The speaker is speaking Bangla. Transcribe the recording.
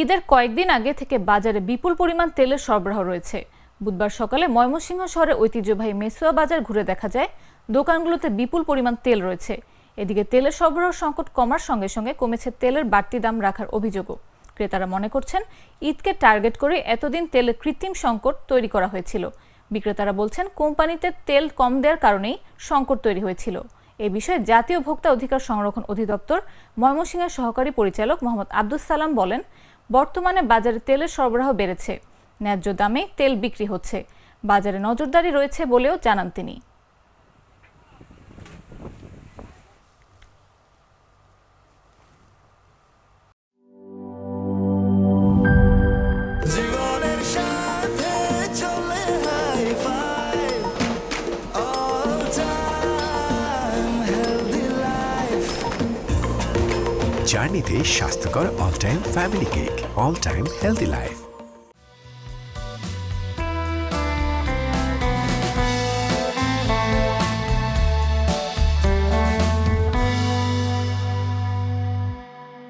ঈদের কয়েকদিন আগে থেকে বাজারে বিপুল পরিমাণ তেলের সরবরাহ রয়েছে। বুধবার সকালে ময়মনসিংহ শহরের ঐতিহ্যবাহী মেসুয়া বাজার ঘুরে দেখা যায় দোকানগুলোতে বিপুল পরিমাণ তেল রয়েছে। এদিকে তেলের সরবরাহ সংকট কমার সঙ্গে সঙ্গে কমেছে তেলের বাড়তি দাম রাখার অভিযোগও। ক্রেতারা মনে করছেন ঈদকে টার্গেট করে এতদিন তেলের কৃত্রিম সংকট তৈরি করা হয়েছিল। বিক্রেতারা বলছেন কোম্পানিতে তেল কম দেওয়ার কারণেই সংকট তৈরি হয়েছিল। এ বিষয়ে জাতীয় ভোক্তা অধিকার সংরক্ষণ অধিদপ্তর ময়মনসিংহের সহকারী পরিচালক মোহাম্মদ আব্দুস সালাম বলেন, বর্তমানে বাজারে তেলের সরবরাহ বেড়েছে, ন্যায্য দামে তেল বিক্রি হচ্ছে, বাজারে নজরদারি রয়েছে বলেও জানান তিনি। জার্নিতে স্বাস্থ্যকর all time family cake, all time healthy life.